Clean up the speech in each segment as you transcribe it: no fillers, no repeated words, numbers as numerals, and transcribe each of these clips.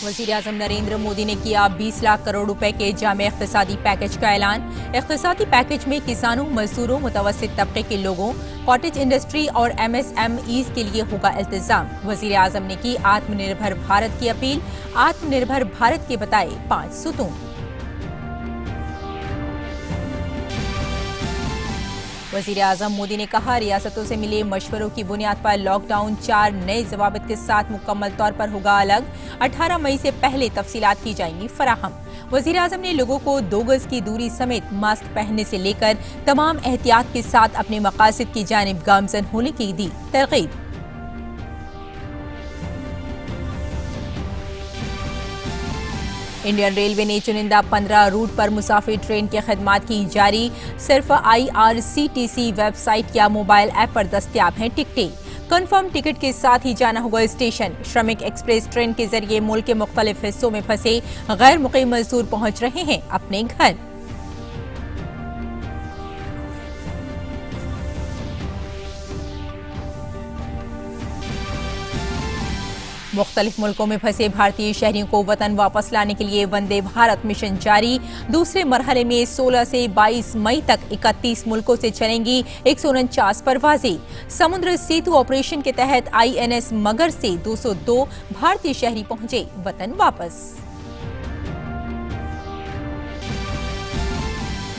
वज़ीर-ए-आज़म नरेंद्र मोदी ने किया 20 लाख करोड़ रुपए के जामे इक़्तिसादी पैकेज का ऐलान। इक़्तिसादी पैकेज में किसानों, मजदूरों, मुतवस्सित तबके के लोगों, कॉटेज इंडस्ट्री और MSMEs के लिए होगा इल्तिजाम। वज़ीर-ए-आज़म ने की आत्मनिर्भर भारत की अपील। आत्मनिर्भर भारत के बताए 5 सुतून। वज़ीर-ए-आज़म मोदी ने कहा, रियासतों से मिले मशवरों की बुनियाद पर लॉकडाउन 4 नए ज़वाबित के साथ मुकम्मल तौर पर होगा अलग। 18 मई से पहले तफसीलात की जाएंगी फराहम। वज़ीर-ए-आज़म ने लोगों को 2 गज की दूरी समेत मास्क पहनने से लेकर तमाम एहतियात के साथ अपने मकासद की जानिब गामजन होने की दी तरगीब। इंडियन रेलवे ने चुनिंदा 15 रूट पर मुसाफिर ट्रेन की खदमात की जारी। सिर्फ IRCTC वेबसाइट या मोबाइल ऐप पर दस्तियाब हैं टिकटें। कंफर्म टिकट के साथ ही जाना होगा स्टेशन। श्रमिक एक्सप्रेस ट्रेन के जरिए मुल्क के मुख्तलिफ हिस्सों में फंसे गैर मुक़ीम मजदूर पहुंच रहे हैं अपने घर। मुख्तलिफ मुल्कों में फंसे भारतीय शहरियों को वतन वापस लाने के लिए वंदे भारत मिशन जारी। दूसरे मरहले में 16 से 22 मई तक 31 मुल्कों से चलेंगी 149 परवाजें। समुद्र सेतु ऑपरेशन के तहत INS मगर से 202 भारतीय शहरी पहुंचे वतन वापस।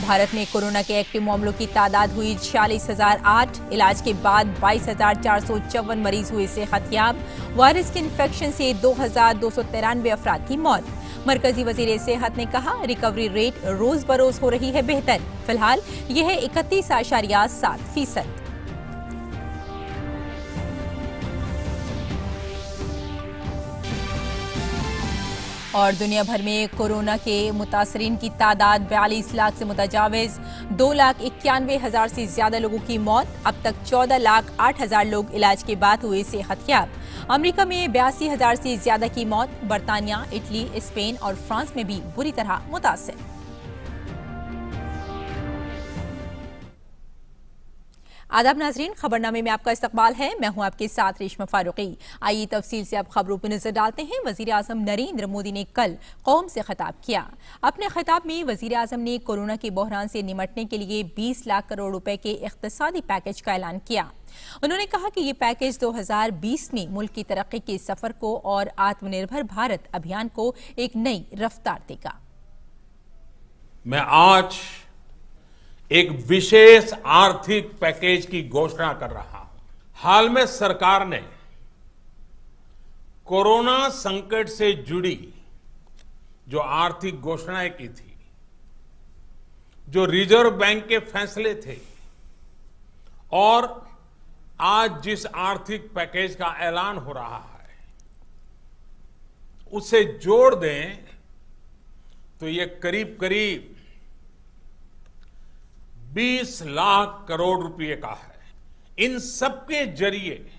भारत में कोरोना के एक्टिव मामलों की तादाद हुई 46,008। इलाज के बाद 22,454 मरीज हुए सेहतयाब। वायरस के इन्फेक्शन से 2,293 अफराद की मौत। मरकजी वजीर सेहत ने कहा, रिकवरी रेट रोज बरोज हो रही है बेहतर। फिलहाल यह है 31.7%। और दुनिया भर में कोरोना के मुतासरीन की तादाद 42 लाख से मुतजाविज। 2,91,000 से ज्यादा लोगों की मौत। अब तक 14,08,000 लोग इलाज के बाद हुए सेहतयाब। अमेरिका में 82,000 से ज्यादा की मौत। बरतानिया, इटली, स्पेन और फ्रांस में भी बुरी तरह मुतासर। आदाब नाजरीन, खबरनामे में आपका इस्तकबाल है। मैं हूं आपके साथ रेशमा फारूकी। आइए तफसील से आप खबरों पर नजर डालते हैं। वज़ीर-ए-आज़म नरेंद्र मोदी ने कल कौम से खिताब किया। अपने खिताब में वज़ीर-ए-आज़म ने कोरोना के बहरान से निमटने के लिए 20 लाख करोड़ रुपए के इक़्तिसादी पैकेज का ऐलान किया। उन्होंने कहा कि ये पैकेज 2020 में मुल्क की तरक्की के सफर को और आत्मनिर्भर भारत अभियान को एक नई रफ्तार देगा। मैं आज एक विशेष आर्थिक पैकेज की घोषणा कर रहा हूं। हाल में सरकार ने कोरोना संकट से जुड़ी जो आर्थिक घोषणाएं की थी, जो रिजर्व बैंक के फैसले थे और आज जिस आर्थिक पैकेज का ऐलान हो रहा है, उसे जोड़ दें तो ये करीब करीब 20 लाख करोड़ रुपए का है। इन सबके जरिए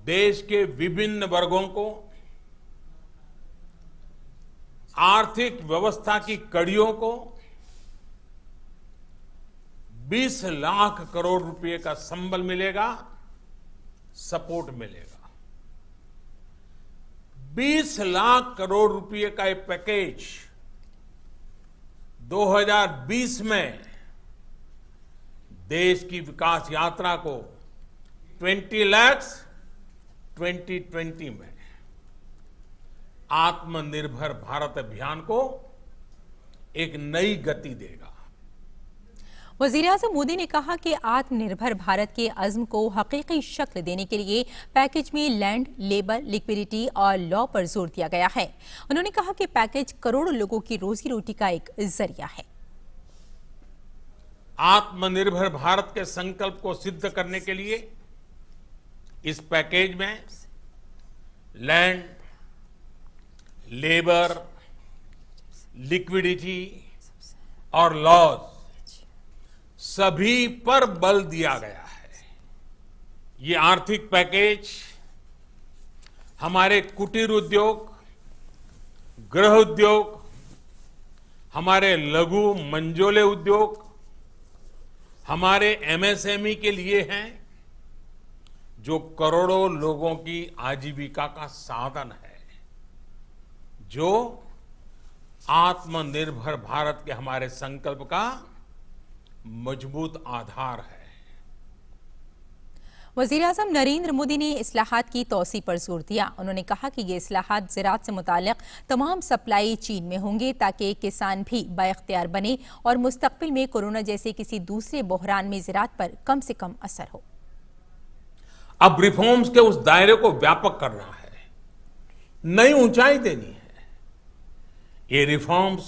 देश के विभिन्न वर्गों को आर्थिक व्यवस्था की कड़ियों को 20 लाख करोड़ रुपए का संबल मिलेगा, सपोर्ट मिलेगा। 20 लाख करोड़ रुपए का ये पैकेज 2020 में देश की विकास यात्रा को 20 लाख 2020 में आत्मनिर्भर भारत अभियान को एक नई गति देगा। वज़ीर-ए-आज़म मोदी ने कहा कि आत्मनिर्भर भारत के अज़्म को हकीकी शक्ल देने के लिए पैकेज में लैंड, लेबर, लिक्विडिटी और लॉ पर जोर दिया गया है। उन्होंने कहा कि पैकेज करोड़ों लोगों की रोजी रोटी का एक जरिया है। आत्मनिर्भर भारत के संकल्प को सिद्ध करने के लिए इस पैकेज में लैंड, लेबर, लिक्विडिटी और लॉज सभी पर बल दिया गया है। ये आर्थिक पैकेज हमारे कुटीर उद्योग, गृह उद्योग, हमारे लघु मंझोले उद्योग, हमारे MSME के लिए हैं, जो करोड़ों लोगों की आजीविका का साधन है। जो आत्मनिर्भर भारत के हमारे संकल्प का मजबूत आधार है। वज़ीर-ए-आज़म नरेंद्र मोदी ने इस्लाहात की तौसी पर जोर दिया। उन्होंने कहा कि ये इस्लाहात ज़राअत से मुताल्लिक़ तमाम सप्लाई चेन में होंगे ताकि किसान भी बाइख्तियार बने और मुस्तक़बिल में कोरोना जैसे किसी दूसरे बहरान में ज़राअत पर कम से कम असर हो। अब रिफॉर्म्स के उस दायरे को व्यापक करना है, नई ऊंचाई देनी है। ये रिफॉर्म्स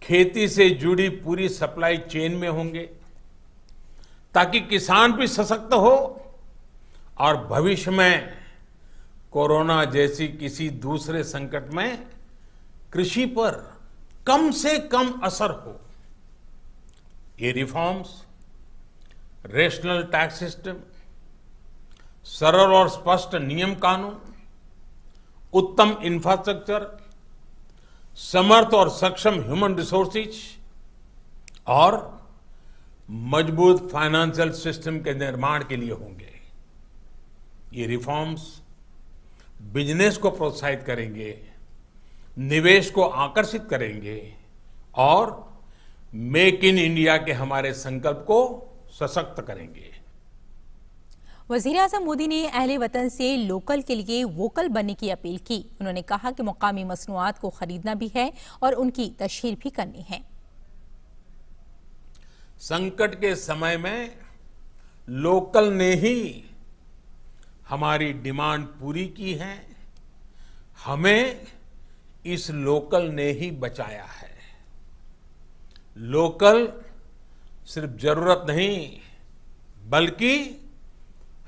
खेती से जुड़ी पूरी सप्लाई चेन में होंगे ताकि किसान भी सशक्त हो और भविष्य में कोरोना जैसी किसी दूसरे संकट में कृषि पर कम से कम असर हो। ये रिफॉर्म्स रेशनल टैक्स सिस्टम, सरल और स्पष्ट नियम कानून, उत्तम इंफ्रास्ट्रक्चर, समर्थ और सक्षम ह्यूमन रिसोर्सेज और मजबूत फाइनेंशियल सिस्टम के निर्माण के लिए होंगे। ये रिफॉर्म्स बिजनेस को प्रोत्साहित करेंगे, निवेश को आकर्षित करेंगे और मेक इन इंडिया के हमारे संकल्प को सशक्त करेंगे। वज़ीर-ए-आज़म मोदी ने अहले वतन से लोकल के लिए वोकल बनने की अपील की। उन्होंने कहा कि मुकामी मसनूआत को खरीदना भी है और उनकी तशहीर भी करनी है। संकट के समय में लोकल ने ही हमारी डिमांड पूरी की है, हमें इस लोकल ने ही बचाया है। लोकल सिर्फ जरूरत नहीं बल्कि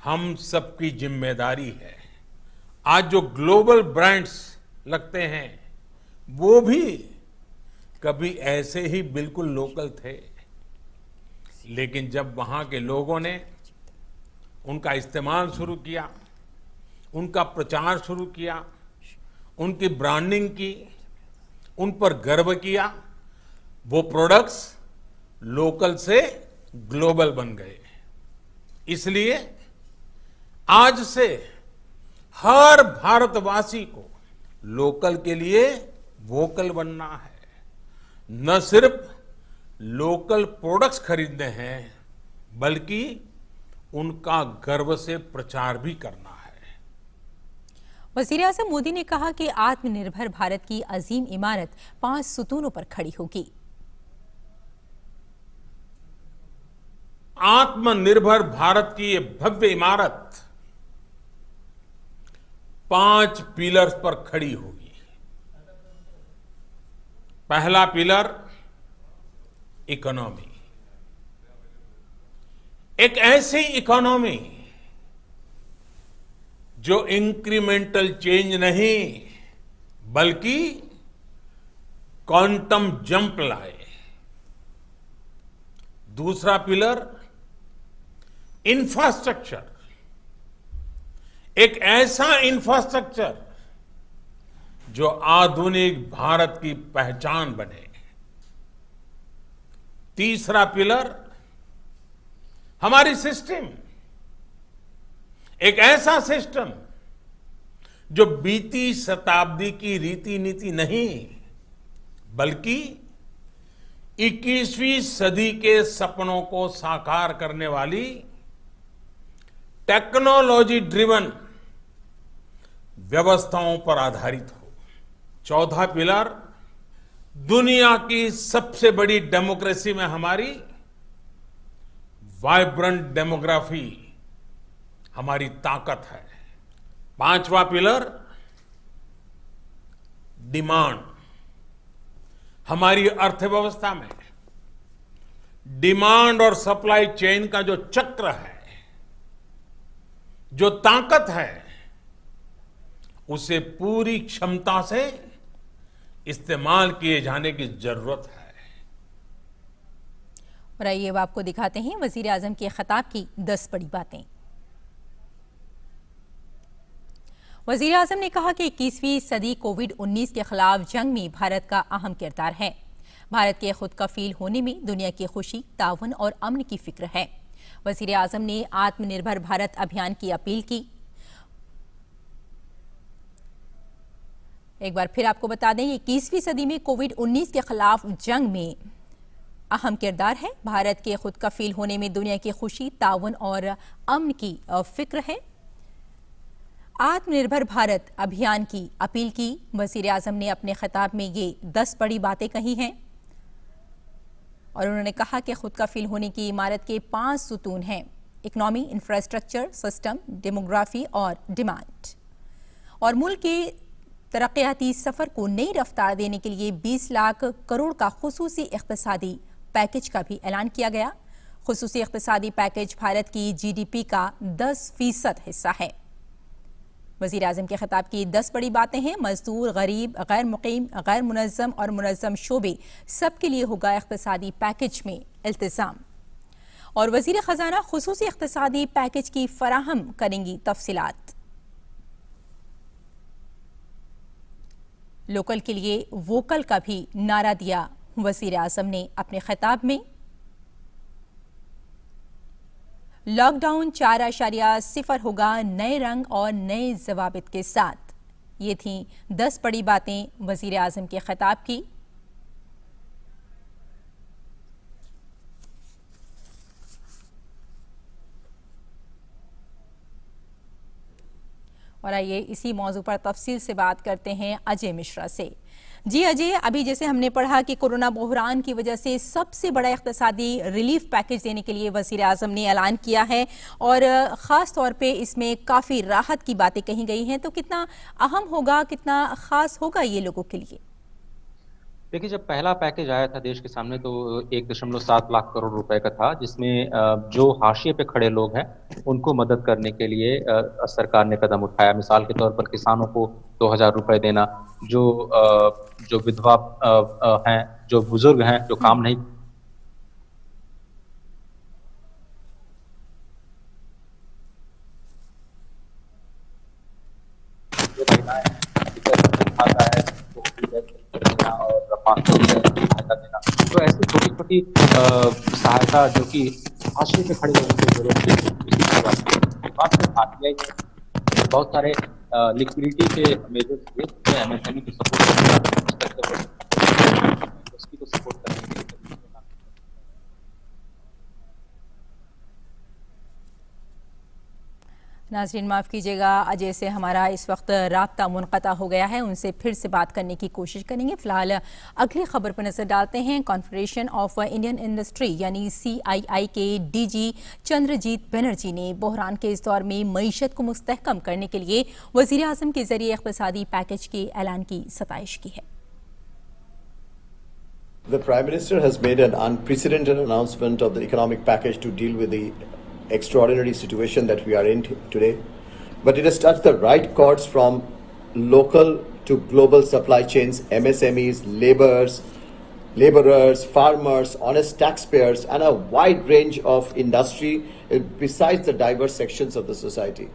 हम सबकी जिम्मेदारी है। आज जो ग्लोबल ब्रांड्स लगते हैं वो भी कभी ऐसे ही बिल्कुल लोकल थे, लेकिन जब वहां के लोगों ने उनका इस्तेमाल शुरू किया, उनका प्रचार शुरू किया, उनकी ब्रांडिंग की, उन पर गर्व किया, वो प्रोडक्ट्स लोकल से ग्लोबल बन गए। इसलिए आज से हर भारतवासी को लोकल के लिए वोकल बनना है। न सिर्फ लोकल प्रोडक्ट्स खरीदने हैं बल्कि उनका गर्व से प्रचार भी करना है। वज़ीर-ए-आज़म मोदी ने कहा कि आत्मनिर्भर भारत की अजीम इमारत 5 सुतूनों पर खड़ी होगी। आत्मनिर्भर भारत की ये भव्य इमारत 5 पिलर्स पर खड़ी होगी। पहला पिलर इकोनॉमी, एक ऐसी इकोनॉमी जो इंक्रीमेंटल चेंज नहीं बल्कि क्वांटम जंप लाए। दूसरा पिलर इंफ्रास्ट्रक्चर, एक ऐसा इंफ्रास्ट्रक्चर जो आधुनिक भारत की पहचान बने। तीसरा पिलर हमारी सिस्टम, एक ऐसा सिस्टम जो बीती शताब्दी की रीति नीति नहीं बल्कि 21वीं सदी के सपनों को साकार करने वाली टेक्नोलॉजी ड्रिवन व्यवस्थाओं पर आधारित हो। चौथा पिलर दुनिया की सबसे बड़ी डेमोक्रेसी में हमारी वाइब्रेंट डेमोग्राफी हमारी ताकत है। पांचवा पिलर डिमांड, हमारी अर्थव्यवस्था में डिमांड और सप्लाई चेन का जो चक्र है, जो ताकत है, उसे पूरी क्षमता से इस्तेमाल किए जाने की जरूरत है। और आइए अब आपको दिखाते हैं वज़ीर-ए-आज़म के खिताब की 10 बड़ी बातें। वज़ीर-ए-आज़म ने कहा कि 21वीं सदी कोविड-19 के खिलाफ जंग में भारत का अहम किरदार है। भारत के खुद कफील होने में दुनिया की खुशी, ताउन और अमन की फिक्र है। वज़ीर-ए-आज़म ने आत्मनिर्भर भारत अभियान की अपील की। एक बार फिर आपको बता दें, 21वीं सदी में कोविड-19 के खिलाफ जंग में अहम किरदार है। भारत के खुद कफील होने में दुनिया की खुशी, ताउन और अमन की फिक्र है। आत्मनिर्भर भारत अभियान की अपील की। वजीर आजम ने अपने खिताब में ये 10 बड़ी बातें कही हैं और उन्होंने कहा कि खुद कफील होने की इमारत के 5 सुतून हैं: इकोनॉमी, इंफ्रास्ट्रक्चर, सिस्टम, डेमोग्राफी और डिमांड। और मुल्क के तरक्याती सफर को नई रफ्तार देने के लिए 20 लाख करोड़ का खुसूसी इख्तिसादी पैकेज का भी ऐलान किया गया। खुसूसी इख्तिसादी पैकेज भारत की जीडीपी का 10% हिस्सा है। वजीर आजम के खिताब की 10 बड़ी बातें हैं: मजदूर, गरीब, गैर मुकीम, गैर मुनज़्ज़म और मुनज़्ज़म शोबे सबके लिए होगा इख्तिसादी पैकेज में इल्तिज़ाम। और वजीर खजाना खुसूसी इख्तिसादी पैकेज की फराहम करेंगी तफसीलात। लोकल के लिए वोकल का भी नारा दिया वजीर आजम ने अपने खिताब में। लॉकडाउन 4.0 होगा नए रंग और नए जवाबित के साथ। ये थी 10 बड़ी बातें वजीर आजम के खिताब की। और आइए इसी मौजू पर तफसील से बात करते हैं अजय मिश्रा से। जी अजय, अभी जैसे हमने पढ़ा कि कोरोना बहरान की वजह से सबसे बड़ा इख्तिसादी रिलीफ पैकेज देने के लिए वजीर आजम ने ऐलान किया है और ख़ास तौर पे इसमें काफ़ी राहत की बातें कही गई हैं, तो कितना अहम होगा, कितना ख़ास होगा ये लोगों के लिए? देखिए, जब पहला पैकेज आया था देश के सामने तो 1.7 लाख करोड़ रुपए का था, जिसमें जो हाशिए पे खड़े लोग हैं उनको मदद करने के लिए सरकार ने कदम उठाया। मिसाल के तौर पर किसानों को 2,000 रुपए देना, जो विधवा हैं, जो बुजुर्ग हैं, जो काम नहीं देना, तो ऐसी छोटी छोटी सहायता जो कि हाशिए पे खड़े लोगों को जरूरत है, उसकी आरबीआई ने बहुत सारे लिक्विडिटी के मेजर्स दिए, एमएसएमई की सपोर्ट उसकी तो सपोर्ट करने के लिए। नाज़रीन माफ़ कीजिएगा, अजय से हमारा इस वक्त राब्ता मुनक़ता हो गया है, उनसे फिर से बात करने की कोशिश करेंगे। फिलहाल अगली खबर पर नजर डालते हैं। कॉन्फेडरेशन ऑफ इंडियन इंडस्ट्री यानी CII के DG चंद्रजीत बनर्जी ने बहरान के इस दौर में मईशत को मुस्तहकम करने के लिए वज़ीर आज़म के जरिए इक़्तिसादी पैकेज के ऐलान की सताइश की है। The Prime Minister has made an unprecedented announcement of the economic package to deal with the extraordinary situation that we are in today, but it has touched the right chords from local to global supply chains, MSMEs, laborers, farmers, honest taxpayers, and a wide range of industry besides the diverse sections of the society.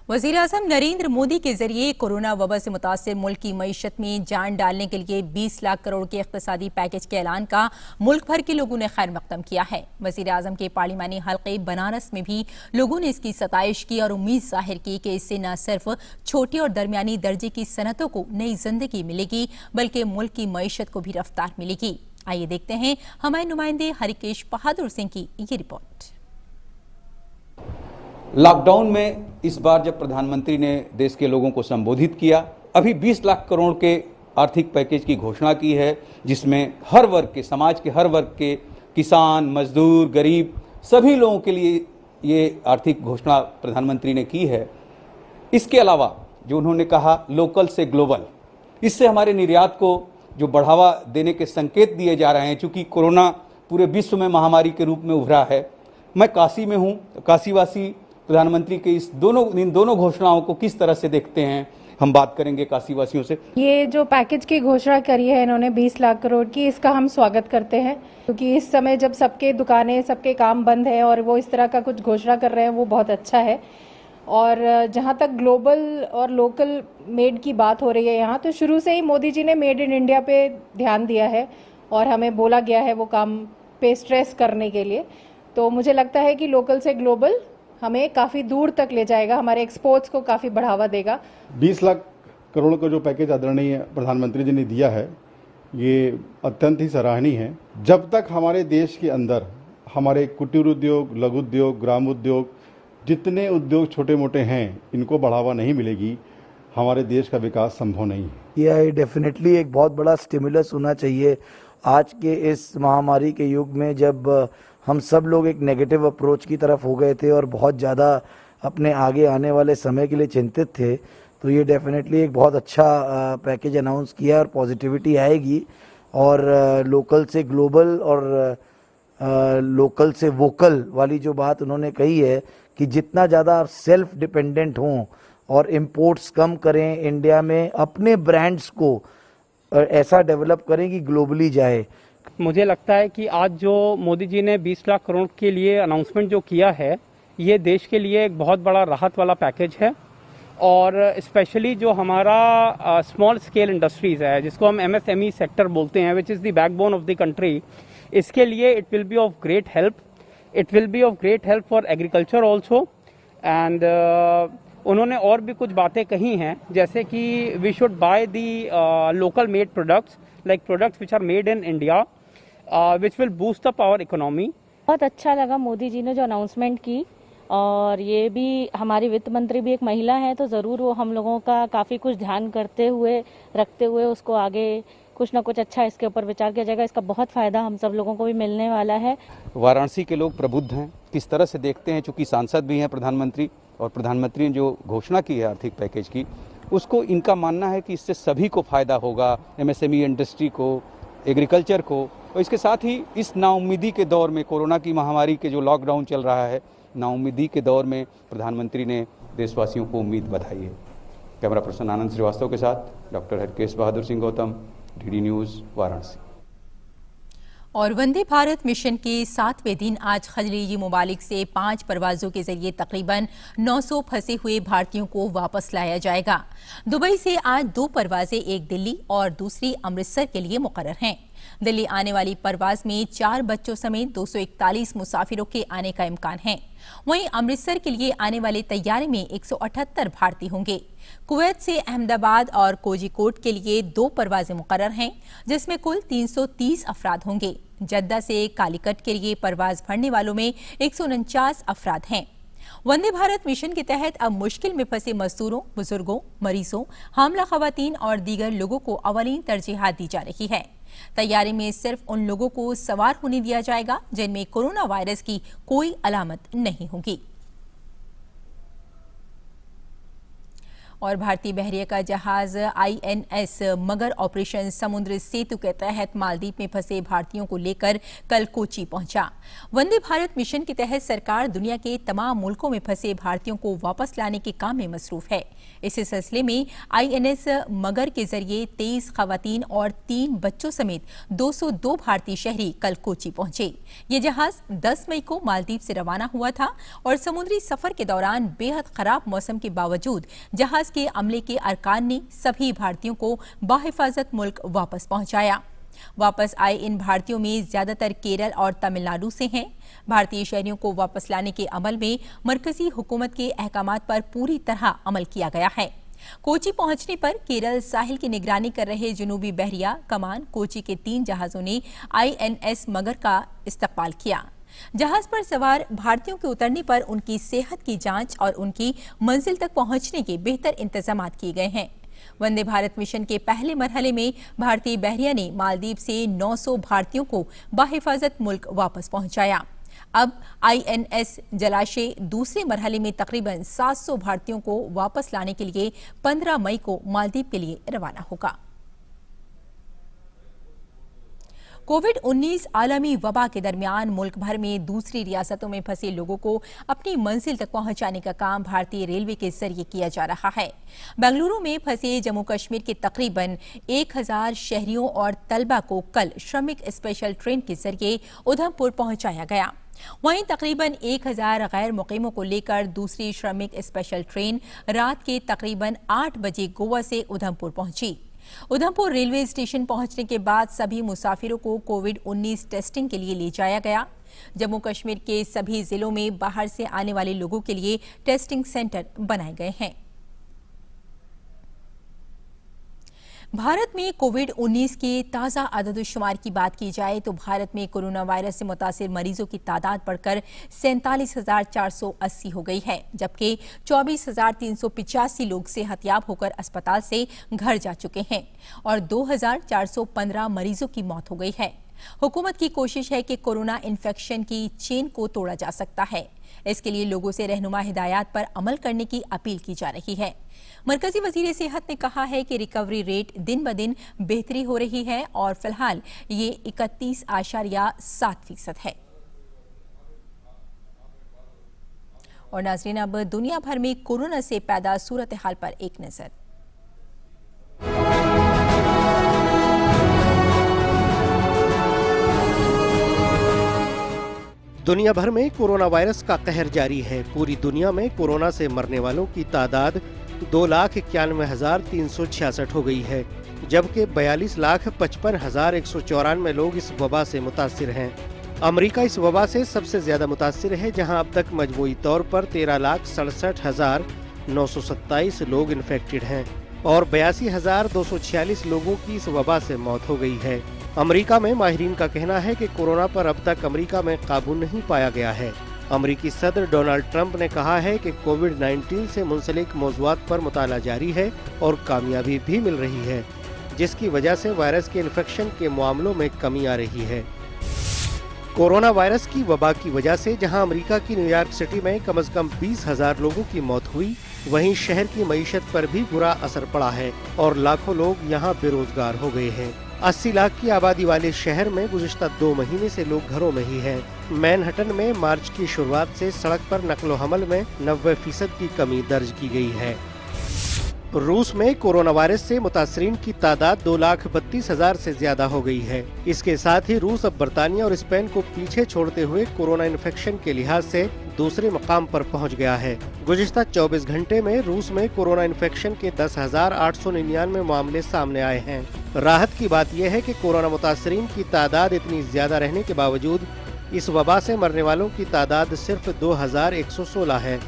वज़ीर आज़म नरेंद्र मोदी के जरिए corona वबा से मुतासिर मुल्क की मईशत में जान डालने के लिए 20 लाख करोड़ के इक़्तिसादी पैकेज के ऐलान का मुल्क भर के लोगों ने खैर मकदम किया है। वज़ीर आज़म के पार्लिमानी हल्के बनारस में भी लोगों ने इसकी सताइश की और उम्मीद जाहिर की कि इससे न सिर्फ छोटी और दरमियानी दर्जे की सनतों को नई जिंदगी मिलेगी, बल्कि मुल्क की मईशत को भी रफ्तार मिलेगी। आइए देखते हैं हमारे नुमाइंदे हरिकेश बहादुर सिंह की ये रिपोर्ट। लॉकडाउन में इस बार जब प्रधानमंत्री ने देश के लोगों को संबोधित किया, अभी 20 लाख करोड़ के आर्थिक पैकेज की घोषणा की है, जिसमें हर वर्ग के, समाज के हर वर्ग के, किसान, मजदूर, गरीब, सभी लोगों के लिए ये आर्थिक घोषणा प्रधानमंत्री ने की है। इसके अलावा जो उन्होंने कहा लोकल से ग्लोबल, इससे हमारे निर्यात को जो बढ़ावा देने के संकेत दिए जा रहे हैं। चूँकि कोरोना पूरे विश्व में महामारी के रूप में उभरा है। मैं काशी में हूँ, काशीवासी प्रधानमंत्री के इन दोनों घोषणाओं को किस तरह से देखते हैं, हम बात करेंगे काशीवासियों से। ये जो पैकेज की घोषणा करी है इन्होंने 20 लाख करोड़ की, इसका हम स्वागत करते हैं, क्योंकि इस समय जब सबके दुकानें, सबके काम बंद है और वो इस तरह का कुछ घोषणा कर रहे हैं, वो बहुत अच्छा है। और जहाँ तक ग्लोबल और लोकल मेड की बात हो रही है यहाँ, तो शुरू से ही मोदी जी ने मेड इन इंडिया पे ध्यान दिया है और हमें बोला गया है वो काम पे स्ट्रेस करने के लिए। तो मुझे लगता है कि लोकल से ग्लोबल हमें काफ़ी दूर तक ले जाएगा, हमारे एक्सपोर्ट्स को काफ़ी बढ़ावा देगा। 20 लाख करोड़ का जो पैकेज आदरणीय प्रधानमंत्री जी ने दिया है, ये अत्यंत ही सराहनीय है। जब तक हमारे देश के अंदर हमारे कुटीर उद्योग, लघु उद्योग, ग्राम उद्योग, जितने उद्योग छोटे मोटे हैं, इनको बढ़ावा नहीं मिलेगी, हमारे देश का विकास संभव नहीं है। यह डेफिनेटली एक बहुत बड़ा स्टिमुलस होना चाहिए आज के इस महामारी के युग में, जब हम सब लोग एक नेगेटिव अप्रोच की तरफ हो गए थे और बहुत ज़्यादा अपने आगे आने वाले समय के लिए चिंतित थे। तो ये डेफिनेटली एक बहुत अच्छा पैकेज अनाउंस किया और पॉजिटिविटी आएगी, और लोकल से ग्लोबल और लोकल से वोकल वाली जो बात उन्होंने कही है कि जितना ज़्यादा आप सेल्फ डिपेंडेंट हों और इम्पोर्ट्स कम करें, इंडिया में अपने ब्रांड्स को ऐसा डेवलप करें कि ग्लोबली जाए। मुझे लगता है कि आज जो मोदी जी ने 20 लाख करोड़ के लिए अनाउंसमेंट जो किया है, ये देश के लिए एक बहुत बड़ा राहत वाला पैकेज है। और स्पेशली जो हमारा स्मॉल स्केल इंडस्ट्रीज़ है, जिसको हम MSME सेक्टर बोलते हैं, which is the backbone of the country, इसके लिए it will be of great help. It will be of great help for agriculture also. And उन्होंने और भी कुछ बातें कही हैं, जैसे कि we should buy the local made products, like products which are made in India, which will boost up our economy. बहुत अच्छा लगा मोदी जी ने जो अनाउंसमेंट की, और ये भी हमारी वित्त मंत्री भी एक महिला है, तो ज़रूर वो हम लोगों का काफ़ी कुछ ध्यान रखते हुए उसको आगे कुछ ना कुछ अच्छा इसके ऊपर विचार किया जाएगा। इसका बहुत फ़ायदा हम सब लोगों को भी मिलने वाला है। वाराणसी के लोग प्रबुद्ध हैं, किस तरह से देखते हैं, चूँकि सांसद भी हैं प्रधानमंत्री, और प्रधानमंत्री ने जो घोषणा की है आर्थिक पैकेज की, उसको इनका मानना है कि इससे सभी को फ़ायदा होगा, MSME इंडस्ट्री को, एग्रीकल्चर को। और इसके साथ ही इस नाउम्मीदी के दौर में, कोरोना की महामारी के जो लॉकडाउन चल रहा है, नाउम्मीदी के दौर में प्रधानमंत्री ने देशवासियों को उम्मीद बधाई है। कैमरा पर्सन आनंद श्रीवास्तव के साथ doctor Harkesh Bahadur Singh Gautam, DD news, Varanasi. और वंदे भारत मिशन के 7वें दिन आज खलीजी ममालिक से 5 परवाजों के जरिए तकरीबन 900 फंसे हुए भारतीयों को वापस लाया जाएगा। दुबई से आज 2 परवाजें, एक दिल्ली और दूसरी अमृतसर के लिए मुकर्रर हैं। दिल्ली आने वाली परवाज में 4 बच्चों समेत 241 मुसाफिरों के आने का इम्कान है। वहीं अमृतसर के लिए आने वाले तैयारे में 178 भारतीय होंगे। कुवैत से अहमदाबाद और कोझिकोड के लिए 2 परवाजें मुकर्रर हैं, जिसमें कुल 330 अफराद होंगे। जद्दा से कालीकट के लिए परवाज भरने वालों में 149 अफराद हैं। वंदे भारत मिशन के तहत अब मुश्किल में फंसे मजदूरों, बुजुर्गों, मरीजों, हामला खवातीन और दीगर लोगों को अवलीन तरजीहात दी जा रही है। तैयारी में सिर्फ उन लोगों को सवार होने दिया जाएगा जिनमें कोरोना वायरस की कोई अलामत नहीं होगी। और भारतीय बहरिया का जहाज INS मगर ऑपरेशन समुद्र सेतु के तहत मालदीव में फंसे भारतीयों को लेकर कल कोची पहुंचा। वंदे भारत मिशन के तहत सरकार दुनिया के तमाम मुल्कों में फंसे भारतीयों को वापस लाने के काम में मसरूफ है। इसी सिलसिले में INS मगर के जरिए 23 खवातीन और 3 बच्चों समेत 202 भारतीय शहरी कल कोची पहुंचे। ये जहाज 10 मई को मालदीव से रवाना हुआ था और समुद्री सफर के दौरान बेहद खराब मौसम के बावजूद जहाज के अमले के अरकान ने सभी भारतीयों को बाहिफाजत मुल्क वापस पहुंचाया। वापस आए इन भारतीयों में ज्यादातर केरल और तमिलनाडु से हैं। भारतीय शहरियों को वापस लाने के अमल में मरकजी हुकूमत के अहकामात पर पूरी तरह अमल किया गया है। कोची पहुंचने पर केरल साहिल की निगरानी कर रहे जुनूबी बहरिया कमान कोची के 3 जहाजों ने INS मगर का इस्तकबाल किया। जहाज पर सवार भारतीयों के उतरने पर उनकी सेहत की जांच और उनकी मंजिल तक पहुंचने के बेहतर इंतजाम किए गए हैं। वंदे भारत मिशन के पहले मरहले में भारतीय बहरिया ने मालदीव से 900 भारतीयों को बाहिफाजत मुल्क वापस पहुंचाया। अब INS जलाशय दूसरे मरहले में तकरीबन 700 भारतीयों को वापस लाने के लिए 15 मई को मालदीव के लिए रवाना होगा। कोविड-19 आलमी वबा के दरमियान मुल्क भर में दूसरी रियासतों में फंसे लोगों को अपनी मंजिल तक पहुंचाने का काम भारतीय रेलवे के जरिए किया जा रहा है। बेंगलुरु में फंसे जम्मू कश्मीर के तकरीबन 1000 शहरियों और तलबा को कल श्रमिक स्पेशल ट्रेन के जरिए उधमपुर पहुंचाया गया। वहीं तकरीबन 1000 गैर मुकीमों को लेकर दूसरी श्रमिक स्पेशल ट्रेन रात के तकरीबन 8 बजे गोवा से उधमपुर पहुंची। उधमपुर रेलवे स्टेशन पहुंचने के बाद सभी मुसाफिरों को कोविड-19 टेस्टिंग के लिए ले जाया गया। जम्मू कश्मीर के सभी जिलों में बाहर से आने वाले लोगों के लिए टेस्टिंग सेंटर बनाए गए हैं। भारत में कोविड-19 के ताज़ा आददोशुमार की बात की जाए तो भारत में कोरोना वायरस से मुतासिर मरीजों की तादाद बढ़कर 47,480 हो गई है, जबकि 24,385 लोग सेहतयाब होकर अस्पताल से घर जा चुके हैं और 2,415 मरीजों की मौत हो गई है। हुकूमत की कोशिश है कि कोरोना इन्फेक्शन की चेन को तोड़ा जा सकता है। इसके लिए लोगों से रहनुमा हिदायत पर अमल करने की अपील की जा रही है। मरकजी वजीर सेहत ने कहा है कि रिकवरी रेट दिन ब दिन बेहतरी हो रही है और फिलहाल ये 31.7% है। और नाजरीन, अब दुनिया भर में कोरोना से पैदा सूरत हाल पर एक नजर। दुनिया भर में कोरोना वायरस का कहर जारी है। पूरी दुनिया में कोरोना से मरने वालों की तादाद 2,91,366 हो गई है, जबकि 42,55,194 लोग इस वबा से मुतासिर हैं। अमेरिका इस वबा से सबसे ज्यादा मुतासिर है, जहां अब तक मजमूई तौर पर 13,67,927 लोग इन्फेक्टेड हैं और 82,246 लोगों की इस वबा से मौत हो गई है। अमेरिका में माहिरीन का कहना है कि कोरोना पर अब तक अमेरिका में काबू नहीं पाया गया है। अमेरिकी सदर डोनाल्ड ट्रंप ने कहा है कि कोविड-19 से मुंसलिक मौज़ूआत पर मुताला जारी है और कामयाबी भी मिल रही है, जिसकी वजह से वायरस के इन्फेक्शन के मामलों में कमी आ रही है। कोरोना वायरस की वबा की वजह से जहां अमेरिका की न्यूयॉर्क सिटी में कम से कम 20,000 लोगों की मौत हुई, वहीं शहर की मईशत पर भी बुरा असर पड़ा है और लाखों लोग यहां बेरोजगार हो गए हैं। 80 लाख की आबादी वाले शहर में गुज़िश्ता 2 महीने से लोग घरों में ही हैं। मैनहट्टन में मार्च की शुरुआत से सड़क पर नकलो हमल में 90% की कमी दर्ज की गई है। रूस में कोरोना वायरस से मुतासरीन की तादाद 2,32,000 से ज्यादा हो गई है। इसके साथ ही रूस अब बरतानिया और स्पेन को पीछे छोड़ते हुए कोरोना इन्फेक्शन के लिहाज से दूसरे मकाम पर पहुंच गया है। गुज़िश्ता 24 घंटे में रूस में कोरोना इन्फेक्शन के 10,899 मामले सामने आए हैं। राहत की बात यह है कि कोरोना मुतासरीन की तादाद इतनी ज्यादा रहने के बावजूद इस वबा से मरने वालों की तादाद सिर्फ 2,116 है।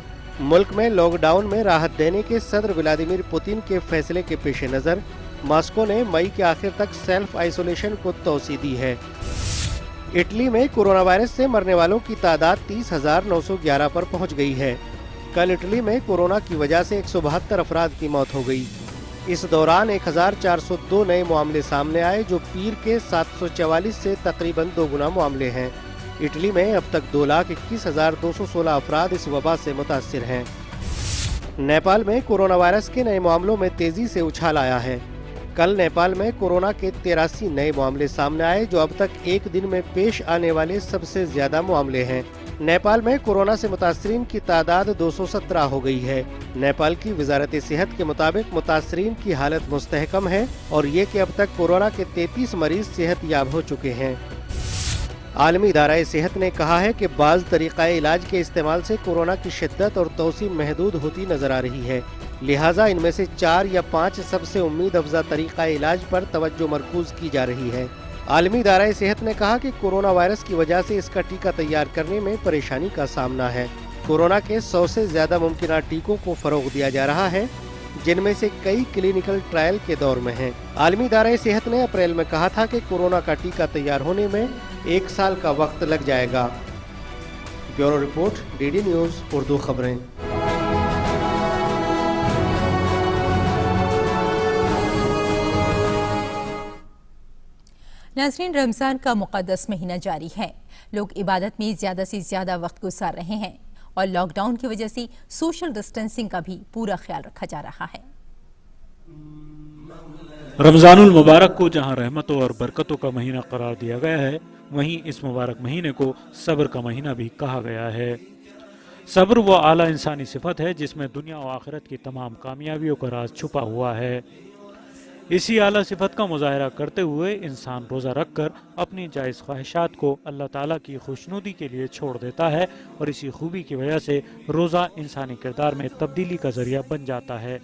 मुल्क में लॉकडाउन में राहत देने के सदर व्लादिमीर पुतिन के फैसले के पेश नज़र मॉस्को ने मई के आखिर तक सेल्फ आइसोलेशन को तोसी दी है। इटली में कोरोना वायरस से मरने वालों की तादाद 30,911 पर पहुंच गई है। कल इटली में कोरोना की वजह से 172 अफराद की मौत हो गई। इस दौरान 1,402 नए मामले सामने आए, जो पीर के 744 से तकरीबन 2 गुना मामले हैं। इटली में अब तक 2,21,216 अफराद इस वबा से मुतासिर हैं। नेपाल में कोरोना वायरस के नए मामलों में तेजी से उछाल आया है। कल नेपाल में कोरोना के 83 नए मामले सामने आए, जो अब तक एक दिन में पेश आने वाले सबसे ज्यादा मामले हैं। नेपाल में कोरोना से मुतासरीन की तादाद 217 हो गई है। नेपाल की वजारत सेहत के मुताबिक मुतासरीन की हालत मुस्तहकम है और ये कि अब तक कोरोना के 33 मरीज सेहतयाब हो चुके हैं। आलमी इदारा सेहत ने कहा है कि बाज़ तरीक़ाए इलाज के इस्तेमाल से कोरोना की शिद्दत और तौसीम महदूद होती नजर आ रही है, लिहाजा इनमें से 4 या 5 सबसे उम्मीद अफजा तरीक़ाए इलाज पर तवज्जो मरकूज की जा रही है। आलमी इदारा सेहत ने कहा कि कोरोना वायरस की वजह से इसका टीका तैयार करने में परेशानी का सामना है। कोरोना के 100 से ज्यादा मुमकिन टीकों को फरोग दिया जा रहा है, जिनमें से कई क्लिनिकल ट्रायल के दौर में हैं। आलमी इदारा सेहत ने अप्रैल में कहा था कि कोरोना का टीका तैयार होने में 1 साल का वक्त लग जाएगा। Bureau report, DD news Urdu खबरें। नाज़रीन, रमज़ान का मुक़द्दस महीना जारी है। लोग इबादत में ज़्यादा से ज़्यादा वक्त गुजार रहे हैं और लॉकडाउन की वजह से सोशल डिस्टेंसिंग का भी पूरा ख्याल रखा जा रहा है। रमज़ानुल मुबारक को जहां रहमतों और बरकतों का महीना करार दिया गया है, वहीं इस मुबारक महीने को सब्र का महीना भी कहा गया है। सब्र वो आला इंसानी सिफत है जिसमें दुनिया और आखिरत की तमाम कामयाबियों का राज छुपा हुआ है। इसी आला सिफत का मुजाहरा करते हुए इंसान रोज़ा रखकर अपनी जायज़ ख्वाहिशात को अल्लाह ताला की खुशनुदी के लिए छोड़ देता है और इसी खूबी की वजह से रोज़ा इंसानी किरदार में तब्दीली का जरिया बन जाता है।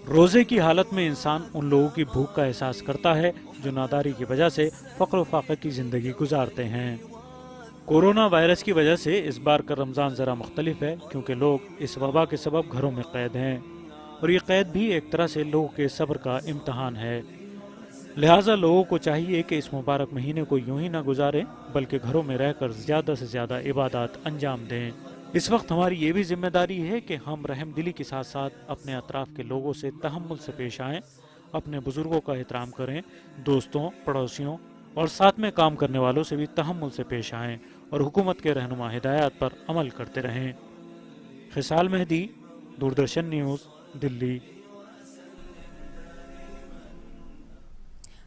रोजे की हालत में इंसान उन लोगों की भूख का एहसास करता है जो नादारी की वजह से फक्र फाक़े की जिंदगी गुजारते हैं। कोरोना वायरस की वजह से इस बार का रमज़ान ज़रा मुख्तलिफ है क्योंकि लोग इस वबा के सबब घरों में कैद हैं और ये कैद भी एक तरह से लोगों के सब्र का इम्तहान है। लिहाजा लोगों को चाहिए कि इस मुबारक महीने को यूं ही ना गुजारें बल्कि घरों में रहकर ज़्यादा से ज़्यादा इबादत अंजाम दें। इस वक्त हमारी ये भी जिम्मेदारी है कि हम रहमदिली के साथ साथ अपने अतराफ़ के लोगों से तहम्मुल से पेश आएँ, अपने बुजुर्गों का एहतराम करें, दोस्तों, पड़ोसियों और साथ में काम करने वालों से भी तहम्मुल से पेश आएँ और हुकूमत के रहनुमा हिदायत पर अमल करते रहें। खिसाल मेहदी, दूरदर्शन न्यूज़, दिल्ली।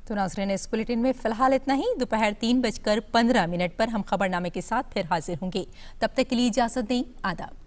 तो नाज़रीन, इस बुलेटिन में फिलहाल इतना ही। दोपहर 3:15 पर हम खबरनामे के साथ फिर हाजिर होंगे। तब तक के लिए इजाजत दें। आदाब।